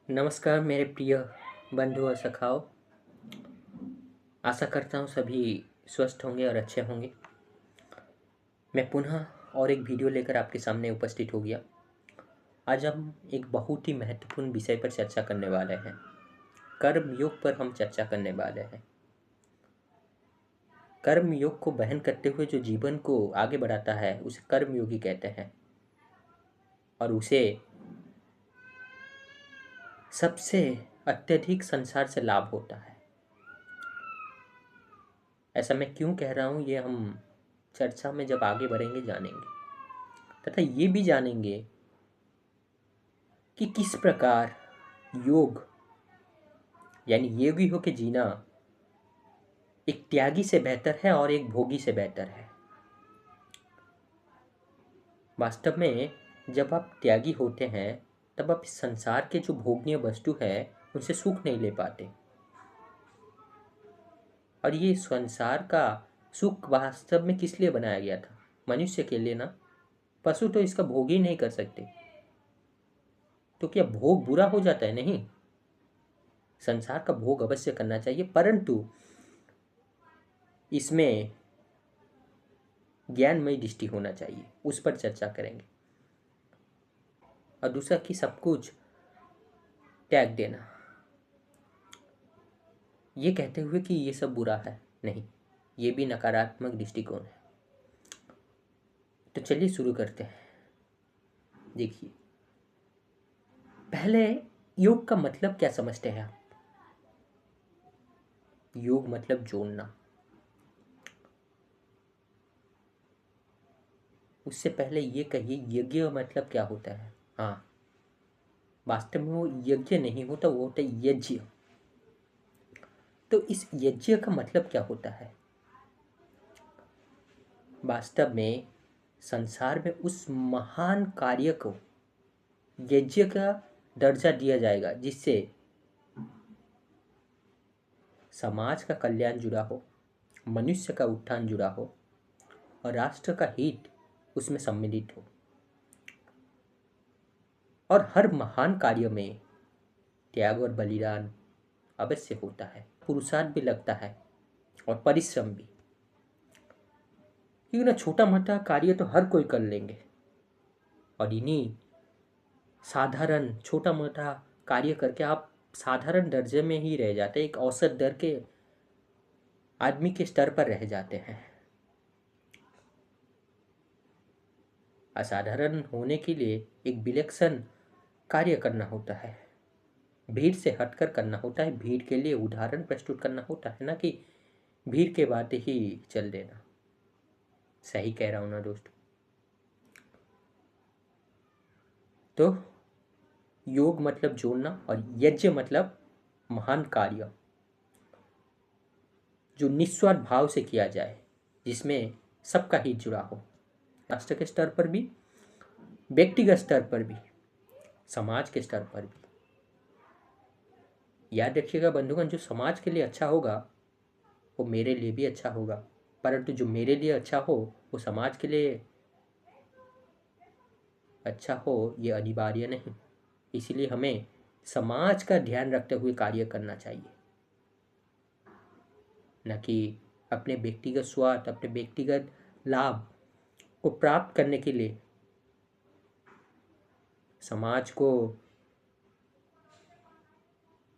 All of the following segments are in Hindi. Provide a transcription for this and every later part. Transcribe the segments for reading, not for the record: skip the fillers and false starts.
नमस्कार मेरे प्रिय बंधु और सखाओ। आशा करता हूँ सभी स्वस्थ होंगे और अच्छे होंगे। मैं पुनः और एक वीडियो लेकर आपके सामने उपस्थित हो गया। आज हम एक बहुत ही महत्वपूर्ण विषय पर चर्चा करने वाले हैं। कर्म योग पर हम चर्चा करने वाले हैं। कर्म योग को बहन करते हुए जो जीवन को आगे बढ़ाता है उसे कर्म योगी कहते हैं और उसे सबसे अत्यधिक संसार से लाभ होता है। ऐसा मैं क्यों कह रहा हूँ ये हम चर्चा में जब आगे बढ़ेंगे जानेंगे, तथा ये भी जानेंगे कि किस प्रकार योग यानी योगी होकर जीना एक त्यागी से बेहतर है और एक भोगी से बेहतर है। वास्तव में जब आप त्यागी होते हैं तब आप इस संसार के जो भोगनीय वस्तु है उनसे सुख नहीं ले पाते। और ये संसार का सुख वास्तव में किस लिए बनाया गया था? मनुष्य के लिए ना। पशु तो इसका भोग ही नहीं कर सकते, तो क्या भोग बुरा हो जाता है? नहीं, संसार का भोग अवश्य करना चाहिए, परंतु इसमें ज्ञानमय दृष्टि होना चाहिए। उस पर चर्चा करेंगे। और दूसरा कि सब कुछ त्याग देना, ये कहते हुए कि ये सब बुरा है, नहीं, ये भी नकारात्मक दृष्टिकोण है। तो चलिए शुरू करते हैं। देखिए, पहले योग का मतलब क्या समझते हैं आप? योग मतलब जोड़ना। उससे पहले ये कहिए यज्ञ मतलब क्या होता है? हाँ, वास्तव में वो यज्ञ नहीं होता, वो होता है यज्ञ। तो इस यज्ञ का मतलब क्या होता है? वास्तव में संसार में उस महान कार्य को यज्ञ का दर्जा दिया जाएगा जिससे समाज का कल्याण जुड़ा हो, मनुष्य का उत्थान जुड़ा हो और राष्ट्र का हित उसमें सम्मिलित हो। और हर महान कार्य में त्याग और बलिदान अवश्य होता है, पुरुषार्थ भी लगता है और परिश्रम भी। क्योंकि ना छोटा मोटा कार्य तो हर कोई कर लेंगे और इन्हीं साधारण छोटा मोटा कार्य करके आप साधारण दर्जे में ही रह जाते हैं, एक औसत दर के आदमी के स्तर पर रह जाते हैं। असाधारण होने के लिए एक विलक्षण कार्य करना होता है, भीड़ से हटकर करना होता है, भीड़ के लिए उदाहरण प्रस्तुत करना होता है, ना कि भीड़ के बात ही चल देना। सही कह रहा हूँ ना दोस्तों? तो योग मतलब जोड़ना और यज्ञ मतलब महान कार्य जो निस्वार्थ भाव से किया जाए, जिसमें सबका हित जुड़ा हो, राष्ट्र के स्तर पर भी, व्यक्तिगत स्तर पर भी, समाज के स्तर पर भी। याद रखिएगा बंधुगण, जो समाज के लिए अच्छा होगा वो मेरे लिए भी अच्छा होगा, परंतु जो मेरे लिए अच्छा हो वो समाज के लिए अच्छा हो ये अनिवार्य नहीं। इसलिए हमें समाज का ध्यान रखते हुए कार्य करना चाहिए, न कि अपने व्यक्तिगत स्वार्थ, अपने व्यक्तिगत लाभ को प्राप्त करने के लिए समाज को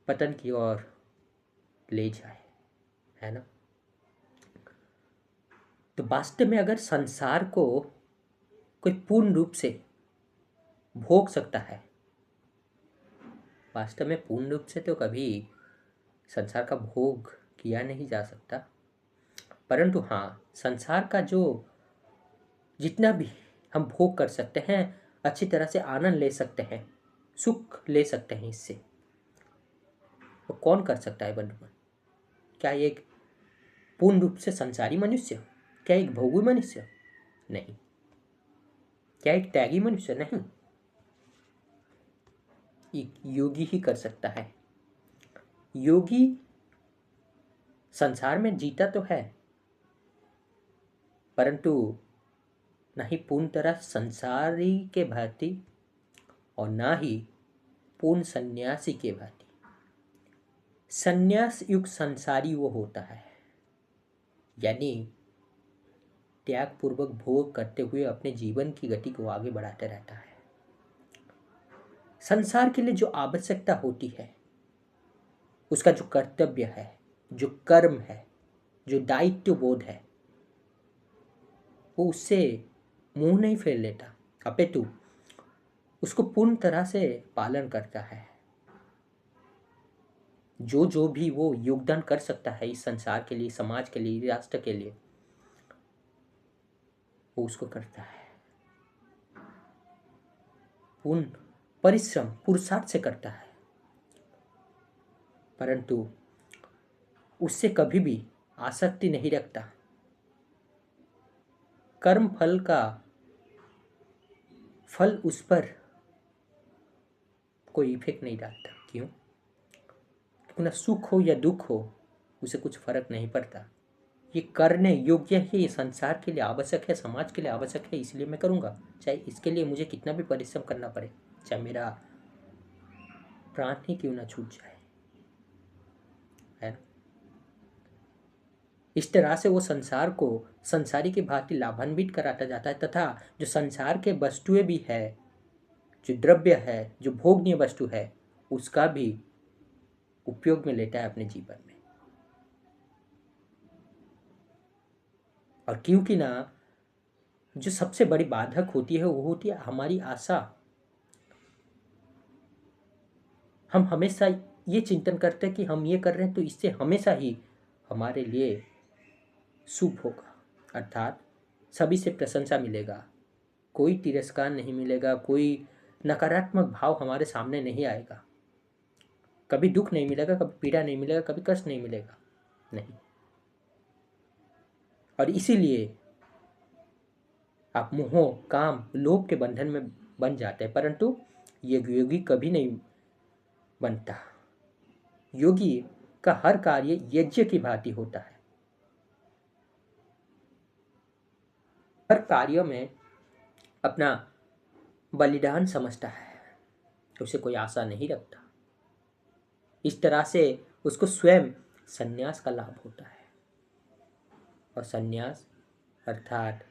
पतन की ओर ले जाए, है ना? तो वास्तव में अगर संसार को कोई पूर्ण रूप से भोग सकता है, वास्तव में पूर्ण रूप से तो कभी संसार का भोग किया नहीं जा सकता, परंतु हाँ, संसार का जो जितना भी हम भोग कर सकते हैं, अच्छी तरह से आनंद ले सकते हैं, सुख ले सकते हैं, इससे वो कौन कर सकता है बंधुगण? क्या एक पूर्ण रूप से संसारी मनुष्य? क्या एक भोगी मनुष्य? नहीं। क्या एक त्यागी मनुष्य? नहीं। एक योगी ही कर सकता है। योगी संसार में जीता तो है, परंतु ना ही पूर्ण तरह संसारी के भांति और ना ही पूर्ण सन्यासी के भांति। संन्यास युक्त संसारी वो होता है, यानी त्याग पूर्वक भोग करते हुए अपने जीवन की गति को आगे बढ़ाते रहता है। संसार के लिए जो आवश्यकता होती है, उसका जो कर्तव्य है, जो कर्म है, जो दायित्व बोध है, वो उससे मुंह नहीं फेर लेता, अपितु उसको पूर्ण तरह से पालन करता है। जो जो भी वो योगदान कर सकता है इस संसार के लिए, समाज के लिए, राष्ट्र के लिए, वो उसको करता है। पूर्ण परिश्रम पुरुषार्थ से करता है, परंतु उससे कभी भी आसक्ति नहीं रखता। कर्म फल का फल उस पर कोई इफेक्ट नहीं डालता। क्यों? क्योंकि ना सुख हो या दुख हो, उसे कुछ फर्क नहीं पड़ता। ये करने योग्य है, ये संसार के लिए आवश्यक है, समाज के लिए आवश्यक है, इसलिए मैं करूँगा, चाहे इसके लिए मुझे कितना भी परिश्रम करना पड़े, चाहे मेरा प्राण ही क्यों ना छूट जाए, है ना। इस तरह से वो संसार को संसारी की भांति लाभान्वित कराता जाता है, तथा जो संसार के वस्तुएं भी है, जो द्रव्य है, जो भोगनीय वस्तु है, उसका भी उपयोग में लेता है अपने जीवन में। और क्योंकि ना जो सबसे बड़ी बाधक होती है वो होती है हमारी आशा। हम हमेशा ये चिंतन करते हैं कि हम ये कर रहे हैं तो इससे हमेशा ही हमारे लिए शुभ होगा, अर्थात सभी से प्रशंसा मिलेगा, कोई तिरस्कार नहीं मिलेगा, कोई नकारात्मक भाव हमारे सामने नहीं आएगा, कभी दुख नहीं मिलेगा, कभी पीड़ा नहीं मिलेगा, कभी कष्ट नहीं मिलेगा, नहीं। और इसीलिए आप मोह, काम, लोभ के बंधन में बन जाते हैं, परंतु ये योगी कभी नहीं बनता। योगी का हर कार्य यज्ञ की भांति होता है। हर कार्य में अपना बलिदान समझता है, उसे कोई आशा नहीं रखता। इस तरह से उसको स्वयं संन्यास का लाभ होता है। और संन्यास अर्थात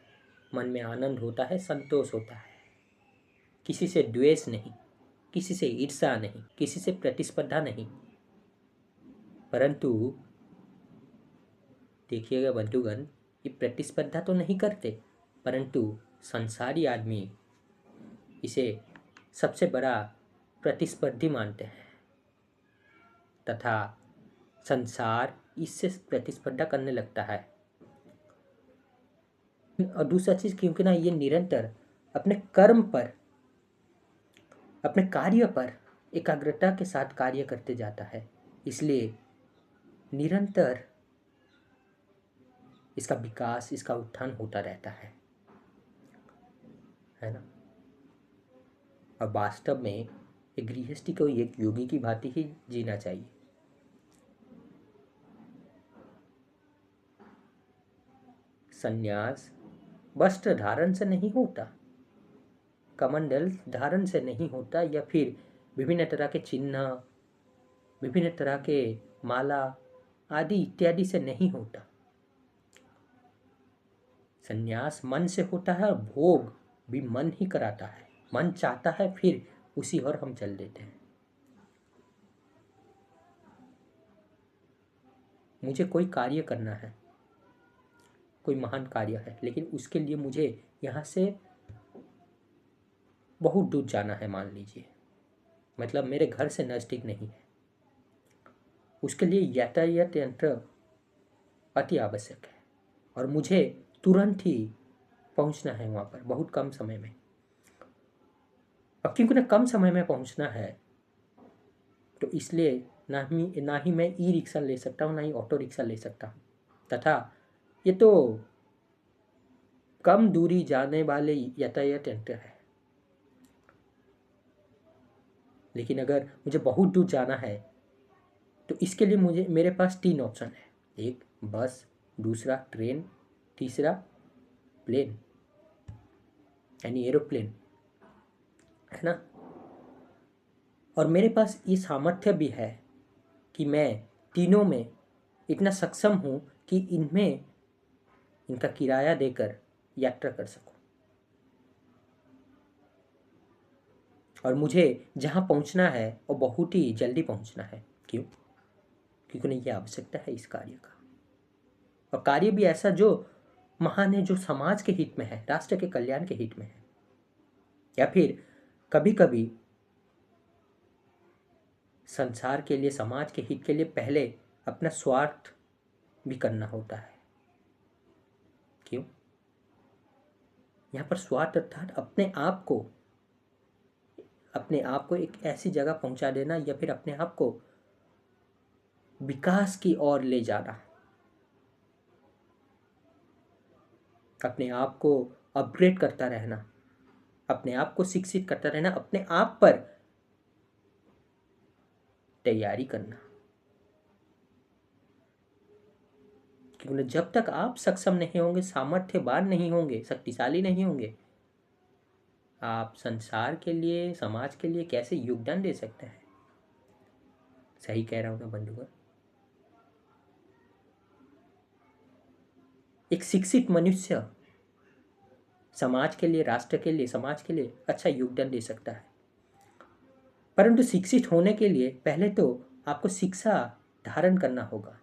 मन में आनंद होता है, संतोष होता है, किसी से द्वेष नहीं, किसी से ईर्ष्या नहीं, किसी से प्रतिस्पर्धा नहीं। परंतु देखिएगा बंधुगण, ये प्रतिस्पर्धा तो नहीं करते, परंतु संसारी आदमी इसे सबसे बड़ा प्रतिस्पर्धी मानते हैं, तथा संसार इससे प्रतिस्पर्धा करने लगता है। और दूसरा चीज, क्योंकि ना ये निरंतर अपने कर्म पर, अपने कार्य पर एकाग्रता के साथ कार्य करते जाता है, इसलिए निरंतर इसका विकास, इसका उत्थान होता रहता है ना। और वास्तव में एक गृहस्थी को एक योगी की भांति ही जीना चाहिए। संन्यास वस्त्र धारण से नहीं होता, कमंडल धारण से नहीं होता, या फिर विभिन्न तरह के चिन्ह, विभिन्न तरह के माला आदि इत्यादि से नहीं होता। संन्यास मन से होता है, और भोग भी मन ही कराता है। मन चाहता है, फिर उसी ओर हम चल देते हैं। मुझे कोई कार्य करना है, कोई महान कार्य है, लेकिन उसके लिए मुझे यहाँ से बहुत दूर जाना है, मान लीजिए, मतलब मेरे घर से नज़दीक नहीं है, उसके लिए यातायात यंत्र अति आवश्यक है, और मुझे तुरंत ही पहुंचना है वहाँ पर, बहुत कम समय में। अब क्योंकि ना कम समय में पहुंचना है, तो इसलिए ना ही मैं ई रिक्शा ले सकता हूँ, ना ही ऑटो रिक्शा ले सकता हूँ, तथा ये तो कम दूरी जाने वाले यातायात यंत्र है। लेकिन अगर मुझे बहुत दूर जाना है, तो इसके लिए मेरे पास 3 ऑप्शन है। एक बस, दूसरा ट्रेन, तीसरा प्लेन, यानी एरोप्लेन, है ना। और मेरे पास ये सामर्थ्य भी है कि मैं तीनों में इतना सक्षम हूँ कि इनमें इनका किराया देकर यात्रा कर सकूं। और मुझे जहाँ पहुँचना है वो बहुत ही जल्दी पहुँचना है। क्यों? क्योंकि उन्हें यह आवश्यकता है इस कार्य का, और कार्य भी ऐसा जो महान है, जो समाज के हित में है, राष्ट्र के कल्याण के हित में है। या फिर कभी कभी संसार के लिए, समाज के हित के लिए पहले अपना स्वार्थ भी करना होता है। क्यों? यहाँ पर स्वार्थ अर्थात अपने आप को एक ऐसी जगह पहुंचा देना, या फिर अपने आप को विकास की ओर ले जाना, अपने आप को अपग्रेड करता रहना, अपने आप को शिक्षित करता रहना, अपने आप पर तैयारी करना। क्योंकि जब तक आप सक्षम नहीं होंगे, सामर्थ्यवान नहीं होंगे, शक्तिशाली नहीं होंगे, आप संसार के लिए, समाज के लिए कैसे योगदान दे सकते हैं? सही कह रहा हूं ना बंधुगण? एक शिक्षित मनुष्य समाज के लिए, राष्ट्र के लिए, समाज के लिए अच्छा योगदान दे सकता है। परंतु शिक्षित होने के लिए पहले तो आपको शिक्षा धारण करना होगा,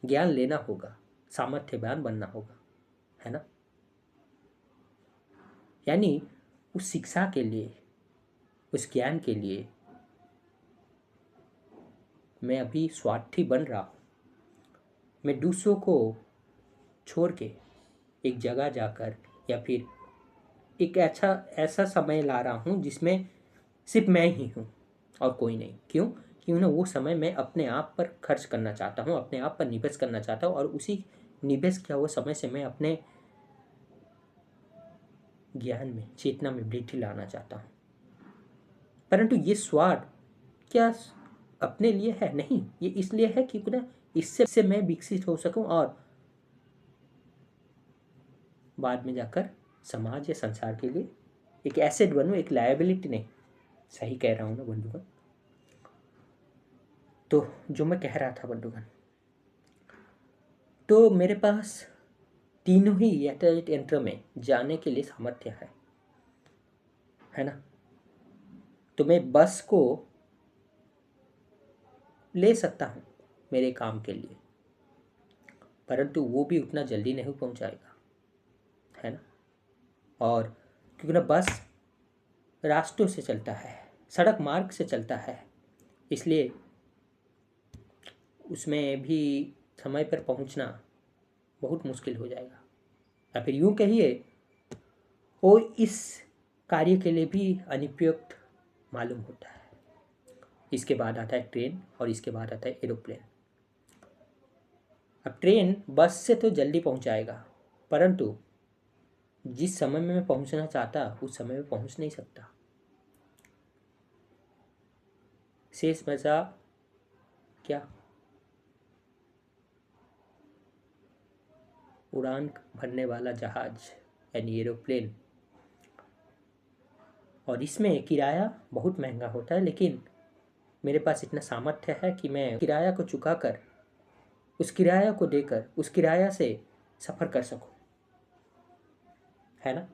ज्ञान लेना होगा, सामर्थ्यवान बनना होगा, है ना? यानी उस शिक्षा के लिए, उस ज्ञान के लिए मैं अभी स्वार्थी बन रहा हूँ। मैं दूसरों को छोड़ के एक जगह जाकर, या फिर एक ऐसा समय ला रहा हूँ जिसमें सिर्फ मैं ही हूँ और कोई नहीं। क्यों? क्यों ना वो समय मैं अपने आप पर खर्च करना चाहता हूँ, अपने आप पर निवेश करना चाहता हूँ, और उसी निवेश किया हुआ समय से मैं अपने ज्ञान में, चेतना में वृद्धि लाना चाहता हूँ। परंतु ये स्वार्थ क्या अपने लिए है? नहीं, ये इसलिए है क्योंकि ना इससे मैं विकसित हो सकूं और बाद में जाकर समाज या संसार के लिए एक एसेट बनूं, एक लायबिलिटी नहीं। सही कह रहा हूं ना बंधुगण? तो जो मैं कह रहा था बंधुगण, तो मेरे पास तीनों ही यातायात यंत्र में जाने के लिए सामर्थ्य है ना? तो मैं बस को ले सकता हूँ मेरे काम के लिए, परंतु वो भी उतना जल्दी नहीं पहुँचाएगा, है ना? और क्योंकि ना बस रास्तों से चलता है, सड़क मार्ग से चलता है, इसलिए उसमें भी समय पर पहुंचना बहुत मुश्किल हो जाएगा। या फिर यूँ कहिए, वो इस कार्य के लिए भी अनुपयुक्त मालूम होता है। इसके बाद आता है ट्रेन, और इसके बाद आता है एरोप्लेन। अब ट्रेन बस से तो जल्दी पहुंचाएगा, परंतु जिस समय में मैं पहुंचना चाहता उस समय में पहुंच नहीं सकता। शेष बचा क्या? उड़ान भरने वाला जहाज, यानी एरोप्लेन। और इसमें किराया बहुत महंगा होता है, लेकिन मेरे पास इतना सामर्थ्य है कि मैं किराया को चुकाकर, उस किराया को देकर, उस किराया से सफ़र कर सकूं, है ना?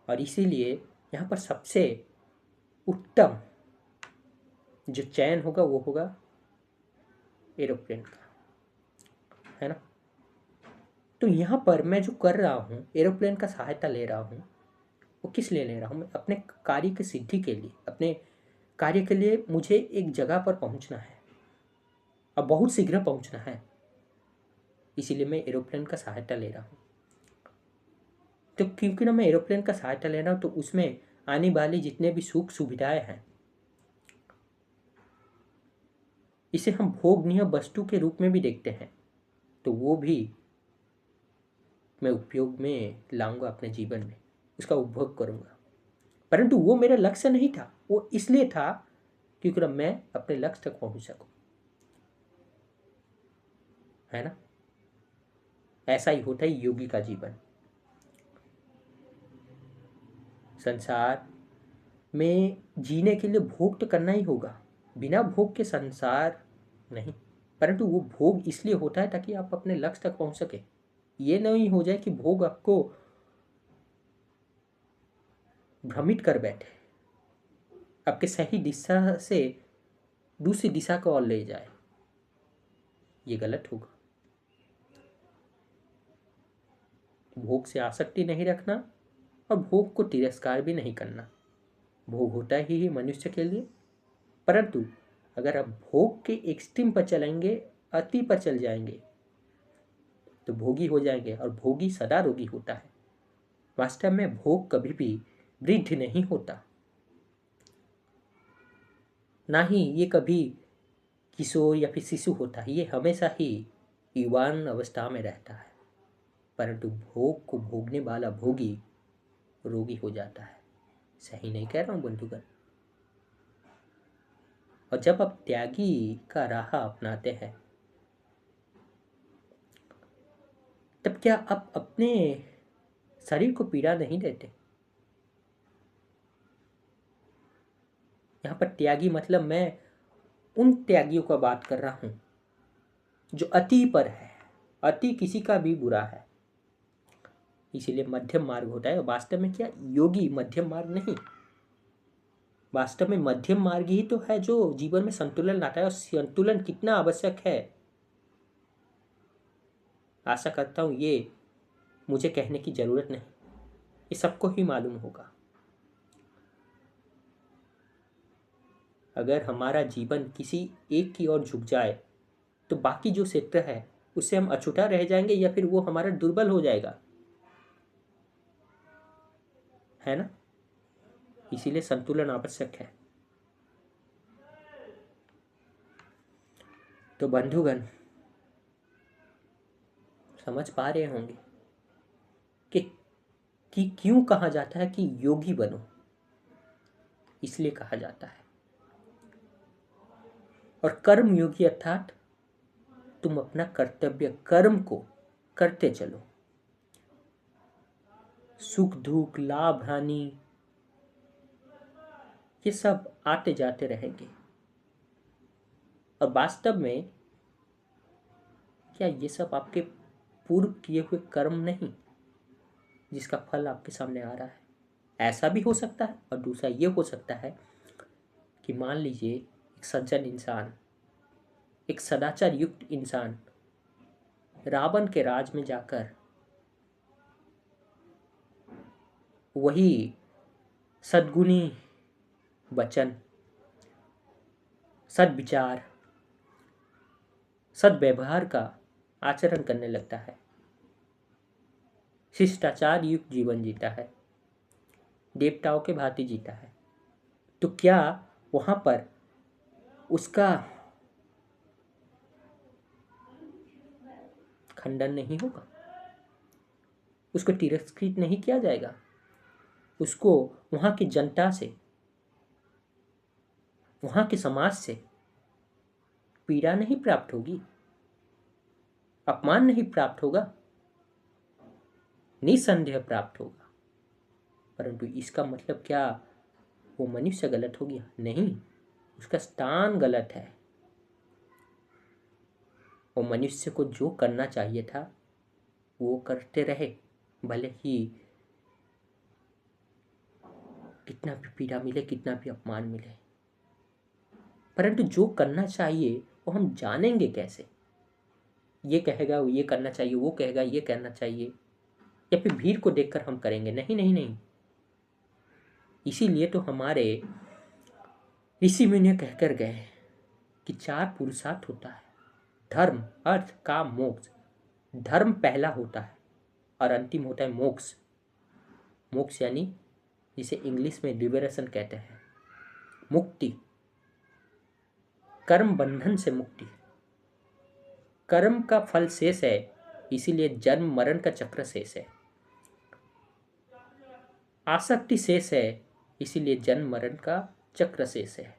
और इसीलिए यहाँ पर सबसे उत्तम जो चयन होगा वो होगा एरोप्लेन का, है ना? तो यहाँ पर मैं जो कर रहा हूँ, एरोप्लेन का सहायता ले रहा हूँ, वो किस लिए ले रहा हूँ? मैं अपने कार्य की सिद्धि के लिए, अपने कार्य के लिए मुझे एक जगह पर पहुँचना है और बहुत शीघ्र पहुँचना है, इसीलिए मैं एरोप्लेन का सहायता ले रहा हूँ। तो क्योंकि ना मैं एरोप्लेन का सहायता ले रहा हूँ, तो उसमें आने वाली जितने भी सुख सुविधाएं हैं, इसे हम भोगनीय वस्तु के रूप में भी देखते हैं, तो वो भी मैं उपयोग में लाऊंगा अपने जीवन में, उसका उपभोग करूंगा। परंतु वो मेरा लक्ष्य नहीं था, वो इसलिए था क्योंकि ना मैं अपने लक्ष्य तक पहुंच सकूं, है ना? ऐसा ही होता है योगी का जीवन। संसार में जीने के लिए भोग तो करना ही होगा। बिना भोग के संसार नहीं। परंतु वो भोग इसलिए होता है ताकि आप अपने लक्ष्य तक पहुंच सके। ये नहीं हो जाए कि भोग आपको भ्रमित कर बैठे, आपके सही दिशा से दूसरी दिशा को और ले जाए। ये गलत होगा। भोग से आसक्ति नहीं रखना और भोग को तिरस्कार भी नहीं करना। भोग होता ही मनुष्य के लिए, परंतु अगर आप भोग के एक्सट्रीम पर चलेंगे, अति पर चल जाएंगे, तो भोगी हो जाएंगे। और भोगी सदा रोगी होता है। वास्तव में भोग कभी भी वृद्ध नहीं होता, ना ही ये कभी किशोर या फिर शिशु होता है। ये हमेशा ही युवान अवस्था में रहता है। परंतु भोग को भोगने वाला भोगी रोगी हो जाता है। सही नहीं कह रहा हूँ बंधुगण। और जब आप त्यागी का राह अपनाते हैं, तब क्या आप अपने शरीर को पीड़ा नहीं देते? यहाँ पर त्यागी मतलब मैं उन त्यागियों का बात कर रहा हूं जो अति पर है। अति किसी का भी बुरा है, इसीलिए मध्यम मार्ग होता है। वास्तव में क्या योगी मध्यम मार्ग नहीं, वास्तव में मध्यम मार्ग ही तो है जो जीवन में संतुलन लाता है। और संतुलन कितना आवश्यक है, आशा करता हूं ये मुझे कहने की जरूरत नहीं, ये सबको ही मालूम होगा। अगर हमारा जीवन किसी एक की ओर झुक जाए तो बाकी जो क्षेत्र है उससे हम अछूता रह जाएंगे, या फिर वो हमारा दुर्बल हो जाएगा, है ना। इसीलिए संतुलन आवश्यक है। तो बंधुगण, समझ पा रहे होंगे कि क्यों कहा जाता है कि योगी बनो। इसलिए कहा जाता है। और कर्म योगी अर्थात तुम अपना कर्तव्य कर्म को करते चलो। सुख दुख लाभ हानि ये सब आते जाते रहेंगे। और वास्तव में क्या ये सब आपके पूर्व किए हुए कर्म नहीं जिसका फल आपके सामने आ रहा है? ऐसा भी हो सकता है। और दूसरा ये हो सकता है कि मान लीजिए एक सज्जन इंसान, एक सदाचार युक्त इंसान रावण के राज में जाकर वही सद्गुणी वचन, सद्विचार, सद्व्यवहार का आचरण करने लगता है, शिष्टाचार युक्त जीवन जीता है, देवताओं के भांति जीता है। तो क्या वहां पर उसका खंडन नहीं होगा? उसको तिरस्कृत नहीं किया जाएगा? उसको वहां की जनता से, वहां के समाज से पीड़ा नहीं प्राप्त होगी? अपमान नहीं प्राप्त होगा? निसंदेह प्राप्त होगा। परंतु इसका मतलब क्या वो मनुष्य गलत हो गया? नहीं, उसका स्थान गलत है। वो मनुष्य को जो करना चाहिए था वो करते रहे, भले ही कितना भी पीड़ा मिले, कितना भी अपमान मिले। परंतु जो करना चाहिए वो हम जानेंगे कैसे? ये कहेगा वो ये करना चाहिए, वो कहेगा ये करना चाहिए, या फिर भीड़ को देखकर हम करेंगे? नहीं नहीं नहीं। इसीलिए तो हमारे ऋषि मुनि कहकर गए कि 4 पुरुषार्थ होता है, धर्म अर्थ काम मोक्ष। धर्म पहला होता है और अंतिम होता है मोक्ष। मोक्ष यानी जिसे इंग्लिश में लिबरेशन कहते हैं, मुक्ति, कर्म बंधन से मुक्ति। कर्म का फल शेष है, इसीलिए जन्म मरण का चक्र शेष है। आसक्ति शेष है, इसीलिए जन्म मरण का चक्र शेष है।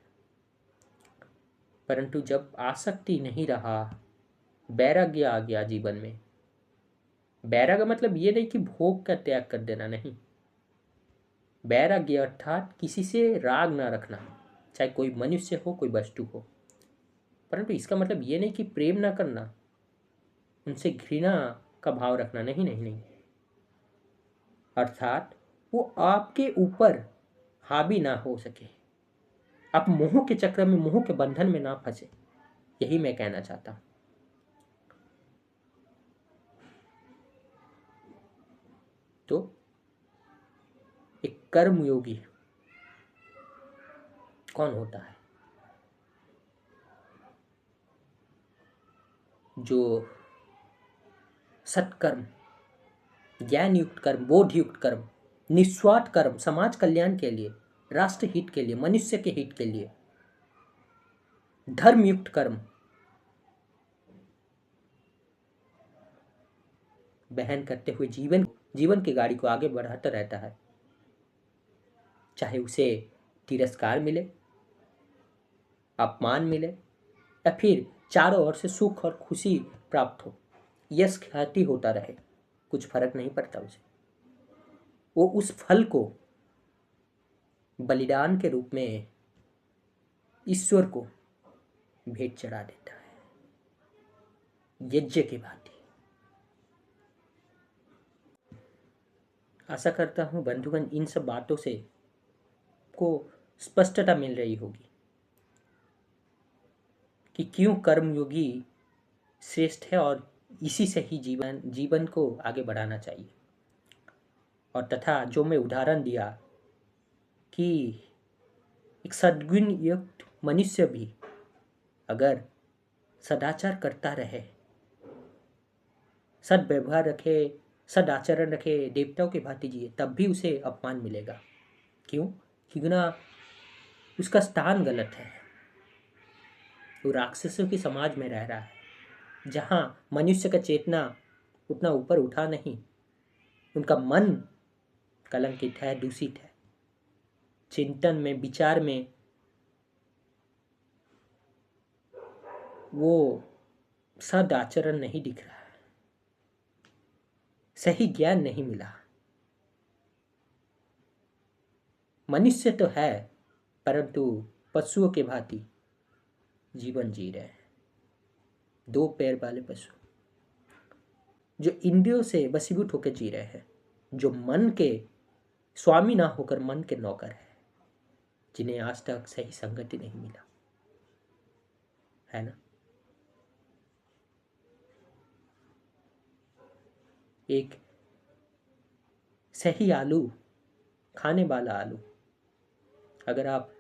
परंतु जब आसक्ति नहीं रहा, वैराग्य आ गया जीवन में। वैराग्य मतलब ये नहीं कि भोग का त्याग कर देना, नहीं। वैराग्य अर्थात किसी से राग ना रखना, चाहे कोई मनुष्य हो कोई वस्तु हो। परंतु इसका मतलब ये नहीं कि प्रेम ना करना, उनसे घृणा का भाव रखना, नहीं नहीं नहीं। अर्थात वो आपके ऊपर हावी ना हो सके, आप मोह के चक्र में, मोह के बंधन में ना फंसे, यही मैं कहना चाहता हूं। तो एक कर्मयोगी कौन होता है? जो सत्कर्म, ज्ञान युक्त कर्म, बोध युक्त कर्म, निस्वार्थ कर्म, समाज कल्याण के लिए, राष्ट्र हित के लिए, मनुष्य के हित के लिए, धर्म युक्त कर्म बहन करते हुए जीवन की गाड़ी को आगे बढ़ाता रहता है, चाहे उसे तिरस्कार मिले, अपमान मिले, या फिर चारों ओर से सुख और खुशी प्राप्त हो, यश ख्याति होता रहे, कुछ फर्क नहीं पड़ता उसे। वो उस फल को बलिदान के रूप में ईश्वर को भेंट चढ़ा देता है, यज्ञ की भांति। आशा करता हूं बंधुगण इन सब बातों से को स्पष्टता मिल रही होगी कि क्यों कर्मयोगी श्रेष्ठ है, और इसी से ही जीवन को आगे बढ़ाना चाहिए। और तथा जो मैं उदाहरण दिया कि एक सद्गुण युक्त मनुष्य भी अगर सदाचार करता रहे, सद्व्यवहार रखे, सदाचरण रखे, देवताओं की भांति जिए, तब भी उसे अपमान मिलेगा। क्यों? क्योंकि ना उसका स्थान गलत है, वो राक्षसों के समाज में रह रहा है, जहाँ मनुष्य का चेतना उतना ऊपर उठा नहीं, उनका मन कलंकित है, दूषित है, चिंतन में, विचार में वो सदाचरण नहीं दिख रहा है, सही ज्ञान नहीं मिला। मनुष्य तो है परंतु पशुओं के भांति जीवन जी रहे हैं, दो पैर वाले पशु जो इंद्रियों से वशीभूत होकर जी रहे हैं, जो मन के स्वामी ना होकर मन के नौकर है, जिन्हें आज तक सही संगति नहीं मिला है ना। एक सही आलू, खाने वाला आलू, अगर आप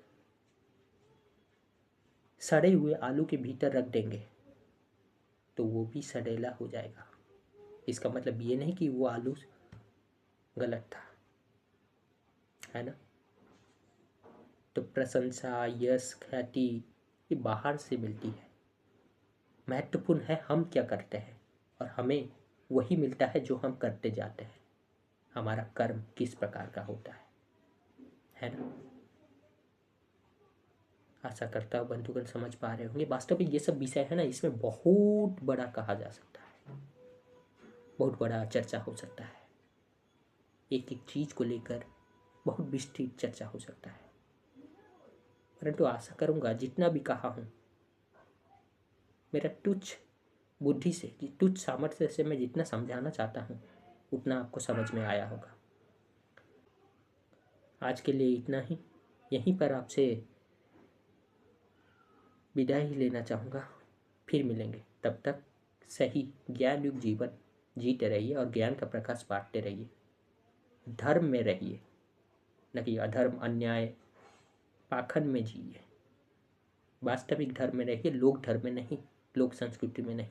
सड़े हुए आलू के भीतर रख देंगे तो वो भी सड़ेला हो जाएगा। इसका मतलब ये नहीं कि वो आलू गलत था, है ना। तो प्रशंसा, यश, ख्याति ये बाहर से मिलती है, महत्वपूर्ण है हम क्या करते हैं, और हमें वही मिलता है जो हम करते जाते हैं, हमारा कर्म किस प्रकार का होता है ना। आशा करता हूँ बंधुगण समझ पा रहे होंगे। वास्तव में ये सब विषय है ना, इसमें बहुत बड़ा कहा जा सकता है, बहुत बड़ा चर्चा हो सकता है, एक एक चीज को लेकर बहुत विस्तृत चर्चा हो सकता है। परंतु आशा करूंगा जितना भी कहा हूँ, मेरा तुच्छ बुद्धि से, तुच्छ सामर्थ्य से मैं जितना समझाना चाहता हूँ उतना आपको समझ में आया होगा। आज के लिए इतना ही, यहीं पर आपसे विदाई ही लेना चाहूँगा। फिर मिलेंगे, तब तक सही ज्ञान युक्त जीवन जीते रहिए और ज्ञान का प्रकाश बांटते रहिए, धर्म में रहिए, न कि अधर्म, अन्याय, पाखंड में जिए। वास्तविक धर्म में रहिए, लोक धर्म में नहीं, लोक संस्कृति में नहीं।